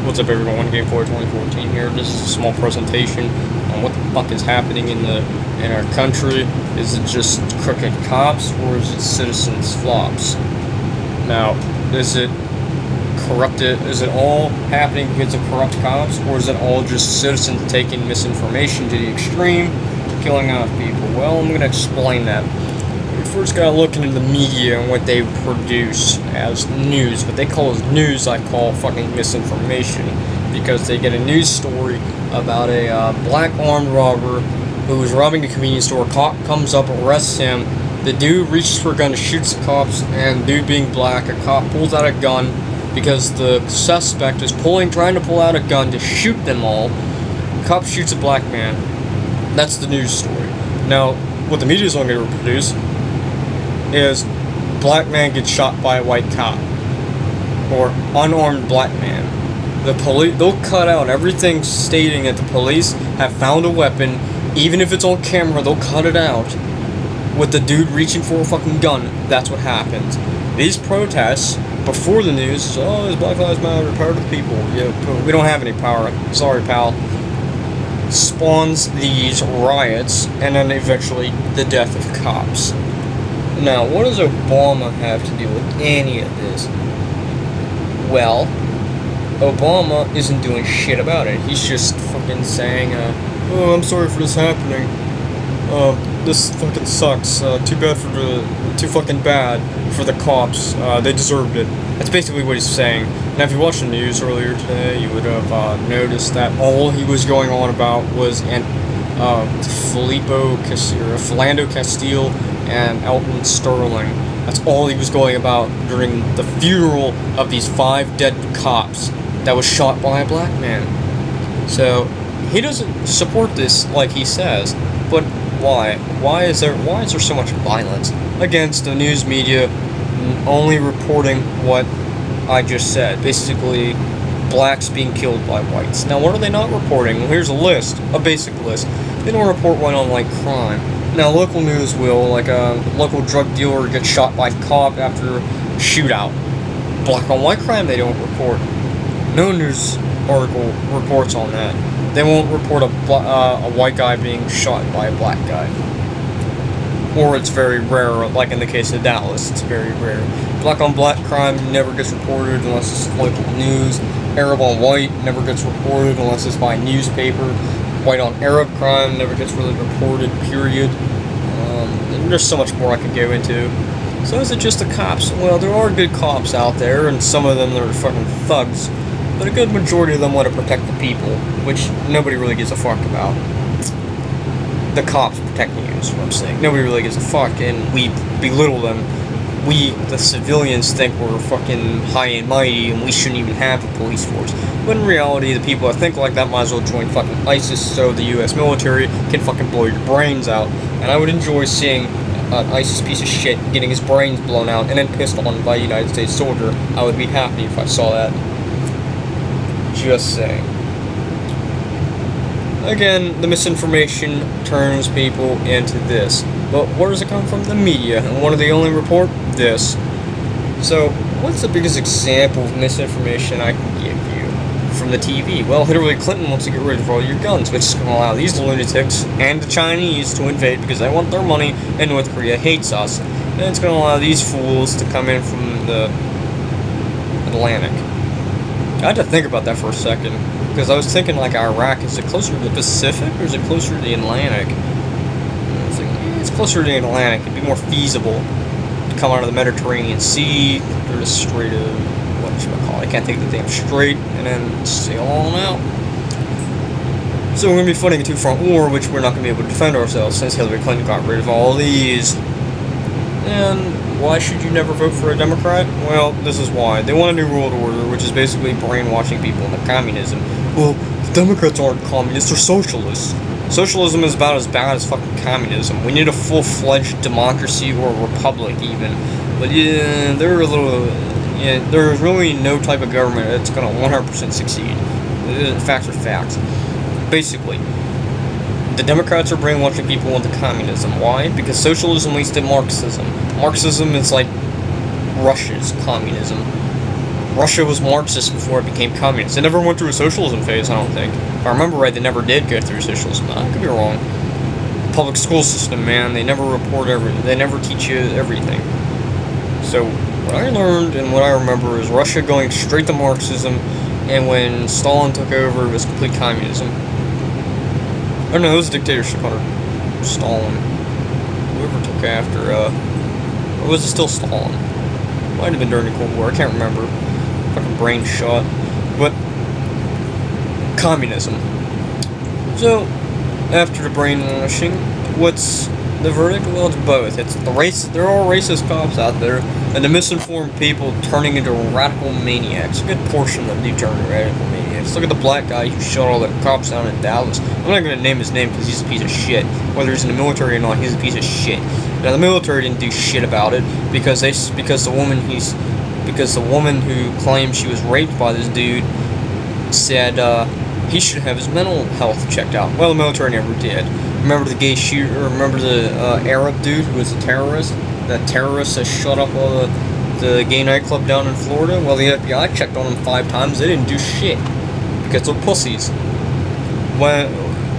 What's up everyone, Game 4 2014 here. This is a small presentation on what the fuck is happening in our country. Is it just crooked cops or is it citizens flops? Now, is it corrupted? Is it all happening because of corrupt cops, or is it all just citizens taking misinformation to the extreme, killing off people? Well, I'm gonna explain that. We first gotta look into the media and what they produce as news. What they call as news, I call fucking misinformation, because they get a news story about a black armed robber who was robbing a convenience store. Cop comes up, arrests him. The dude reaches for a gun, shoots the cops, and dude being black, a cop pulls out a gun because the suspect is trying to pull out a gun to shoot them all. The cop shoots a black man. That's the news story. Now, what the media is only going to reproduce is black man gets shot by a white cop, or unarmed black man. The police, they'll cut out everything stating that the police have found a weapon. Even if it's on camera, they'll cut it out with the dude reaching for a fucking gun. That's what happens. These protests before the news, oh, it's Black Lives Matter, power to the people. Yeah, we don't have any power. Sorry, pal. Spawns these riots and then eventually the death of cops. Now, what does Obama have to do with any of this? Well, Obama isn't doing shit about it. He's just fucking saying, oh, I'm sorry for this happening. This fucking sucks. Too fucking bad for the cops. They deserved it. That's basically what he's saying. Now, if you watched the news earlier today, you would have noticed that all he was going on about was Philando Castile and Elton Sterling. That's all he was going about during the funeral of these 5 dead cops that was shot by a black man. So he doesn't support this like he says, but why? Why is there so much violence against the news media only reporting what I just said? Basically, blacks being killed by whites. Now, what are they not reporting? Well, here's a list, a basic list. They don't report one-on-one crime. Now, local news will, like a local drug dealer gets shot by a cop after a shootout. Black-on-white crime, they don't report. No news article reports on that. They won't report a white guy being shot by a black guy. Or it's very rare, like in the case of Dallas, it's very rare. Black-on-black crime never gets reported unless it's local news. Arab-on-white never gets reported unless it's by newspaper. White-on-Arab crime never gets really reported, period. There's so much more I could go into. So is it just the cops? Well, there are good cops out there, and some of them are fucking thugs. But a good majority of them want to protect the people, which nobody really gives a fuck about. The cops protecting you is what I'm saying. Nobody really gives a fuck, and we belittle them. We, the civilians, think we're fucking high and mighty, and we shouldn't even have a police force. But in reality, the people that think like that might as well join fucking ISIS so the US military can fucking blow your brains out. And I would enjoy seeing an ISIS piece of shit getting his brains blown out and then pissed on by a United States soldier. I would be happy if I saw that. Just saying. Again, the misinformation turns people into this. But where does it come from? The media. And what do they only report? This. So, what's the biggest example of misinformation I can give you from the TV? Well, Hillary Clinton wants to get rid of all your guns, which is going to allow these lunatics and the Chinese to invade because they want their money, and North Korea hates us. And it's going to allow these fools to come in from the Atlantic. I had to think about that for a second, because I was thinking, like, Iraq, is it closer to the Pacific, or is it closer to the Atlantic? I was thinking, it's closer to the Atlantic. It'd be more feasible to come out of the Mediterranean Sea, through the Strait of, I can't think of the damn strait, and then sail on out. So we're going to be fighting a two-front war, which we're not going to be able to defend ourselves, since Hillary Clinton got rid of all these. And why should you never vote for a Democrat? Well, this is why. They want a new world order, which is basically brainwashing people into communism. Well, the Democrats aren't communists, they're socialists. Socialism is about as bad as fucking communism. We need a full-fledged democracy or a republic, even. But yeah, there's really no type of government that's going to 100% succeed. Facts are facts. Basically, the Democrats are brainwashing people into communism. Why? Because socialism leads to Marxism. Marxism is like Russia's communism. Russia was Marxist before it became communist. They never went through a socialism phase, I don't think. If I remember right, they never did go through socialism. I could be wrong. Public school system, man, they never report everything. They never teach you everything. So, what I learned and what I remember is Russia going straight to Marxism, and when Stalin took over, it was complete communism. Oh no, it was a dictatorship under Stalin. Whoever took after, or was it still Stalin? Might have been during the Cold War, I can't remember. Fucking brain shot. But, communism. So, after the brainwashing, what's the verdict? Well, it's both. It's the race. There are racist cops out there, and the misinformed people turning into radical maniacs. A good portion of them do turn into radical maniacs. Look at the black guy who shot all the cops down in Dallas. I'm not going to name his name because he's a piece of shit. Whether he's in the military or not, he's a piece of shit. Now the military didn't do shit about it because the woman who claimed she was raped by this dude said he should have his mental health checked out. Well, the military never did. Remember the gay shooter? Remember the Arab dude who was a terrorist? That terrorist that shot up all the gay nightclub down in Florida? Well, the FBI checked on him 5 times. They didn't do shit because they're pussies. When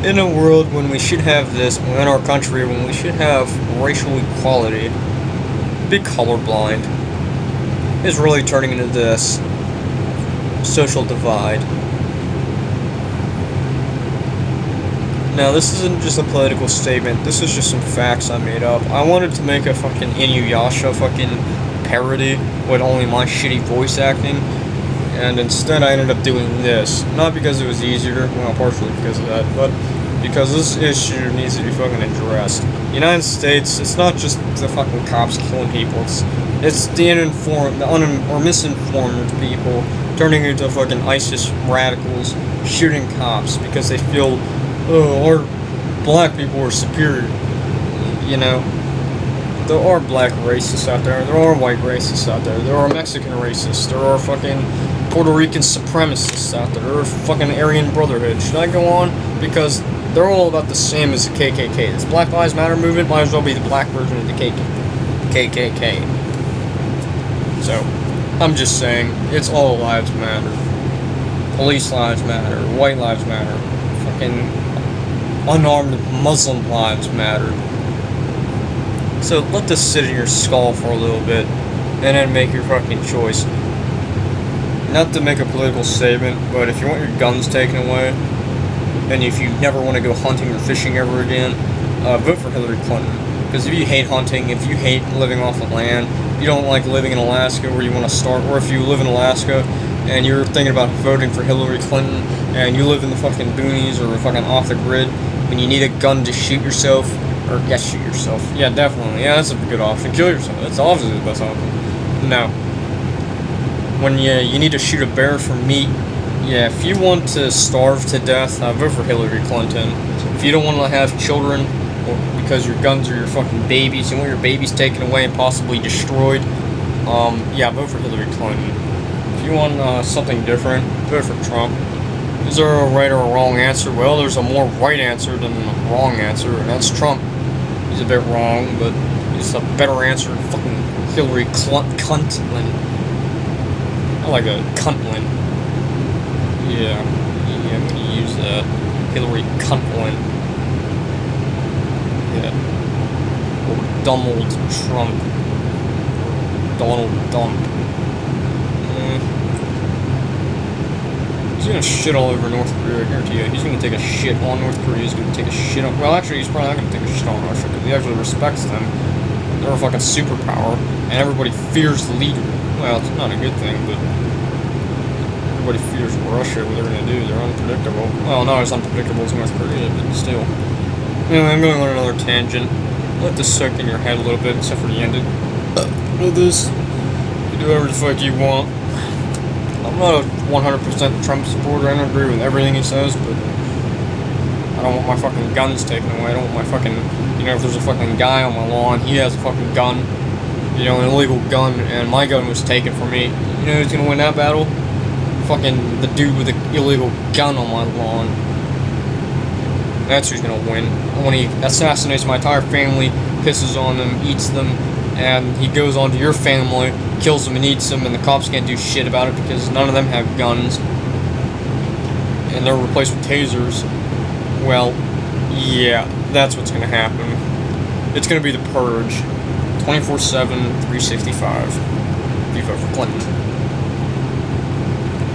in a world when we should have this, in our country, when we should have racial equality, be colorblind is really turning into this social divide. Now, this isn't just a political statement, this is just some facts I made up. I wanted to make a fucking Inuyasha fucking parody with only my shitty voice acting, and instead I ended up doing this. Not because it was easier, well, partially because of that, but because this issue needs to be fucking addressed. The United States, it's not just the fucking cops killing people, it's the uninformed, or misinformed people turning into fucking ISIS radicals, shooting cops because they feel, oh, our black people are superior. You know, there are black racists out there are white racists out there are Mexican racists, there are fucking Puerto Rican supremacists out there are fucking Aryan Brotherhood. Should I go on? Because they're all about the same as the KKK. This Black Lives Matter movement might as well be the black version of the KKK. So, I'm just saying, it's all lives matter. Police lives matter, white lives matter, fucking unarmed Muslim lives matter. So let this sit in your skull for a little bit, and then make your fucking choice. Not to make a political statement, but if you want your guns taken away, and if you never want to go hunting or fishing ever again, vote for Hillary Clinton. Because if you hate hunting, if you hate living off the land, you don't like living in Alaska where you want to start, or if you live in Alaska and you're thinking about voting for Hillary Clinton and you live in the fucking boonies or fucking off the grid and you need a gun to shoot yourself, or yes, shoot yourself. Yeah, definitely. Yeah, that's a good option. Kill yourself. That's obviously the best option. No. When you need to shoot a bear for meat, yeah, if you want to starve to death, vote for Hillary Clinton. If you don't want to have children, or because your guns are your fucking babies, you want your babies taken away and possibly destroyed, yeah, vote for Hillary Clinton. If you want something different, vote for Trump. Is there a right or a wrong answer? Well, there's a more right answer than a wrong answer, and that's Trump. He's a bit wrong, but he's a better answer than fucking Hillary Clinton. I like a Cuntlin. Yeah, I'm gonna use that. Hillary Cuntlin. Yeah. Or Donald Trump. Donald Dump. He's gonna shit all over North Korea, I guarantee you. He's gonna take a shit on North Korea, he's gonna take a shit on... Well, actually, he's probably not gonna take a shit on Russia, because he actually respects them. They're a fucking superpower, and everybody fears the leader. Well, it's not a good thing, but... Everybody fears Russia, what they're gonna do. They're unpredictable. Well, not as unpredictable as North Korea, but still. Anyway, I'm going on another tangent. Let this soak in your head a little bit, except for the ending. With this, you do whatever the fuck you want. I'm not a 100% Trump supporter. I don't agree with everything he says, but I don't want my fucking guns taken away. I don't want my fucking, you know, if there's a fucking guy on my lawn, he has a fucking gun, you know, an illegal gun, and my gun was taken from me. You know who's gonna win that battle? Fucking the dude with the illegal gun on my lawn. That's who's gonna win. When he assassinates my entire family, pisses on them, eats them, and he goes onto your family, kills them and eats them, and the cops can't do shit about it because none of them have guns, and they're replaced with tasers. Well, yeah, that's what's gonna happen. It's gonna be the purge, 24/7, 365. If you vote for Clinton.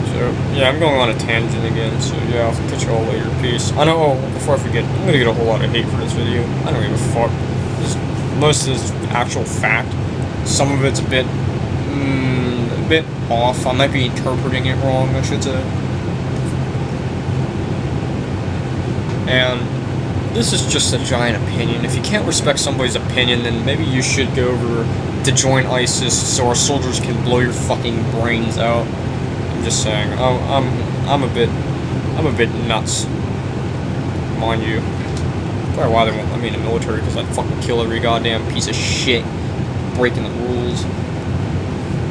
So yeah, I'm going on a tangent again. So yeah, I'll catch you all later. Peace. I know. Oh, before I forget, I'm gonna get a whole lot of hate for this video. I don't give a fuck. Most of this actual fact. Some of it's a bit off. I might be interpreting it wrong, I should say. And this is just a giant opinion. If you can't respect somebody's opinion, then maybe you should go over to join ISIS so our soldiers can blow your fucking brains out. I'm just saying. I'm a bit nuts, mind you. Probably why they won't let me in the military, because I'd fucking kill every goddamn piece of shit breaking the rules.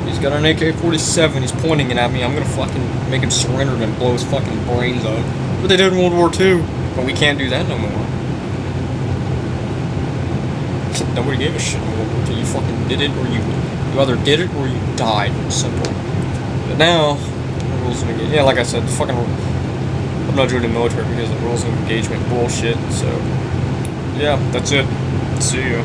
He's got an AK-47. He's pointing it at me. I'm gonna fucking make him surrender and blow his fucking brains out. But they did in World War II. But we can't do that no more. Nobody gave a shit in World War II. You fucking did it, or you either did it or you died. Simple. But now, the rules of engagement. Yeah, like I said, fucking. I'm not doing the military because the rules of engagement bullshit. So, yeah, that's it. See ya.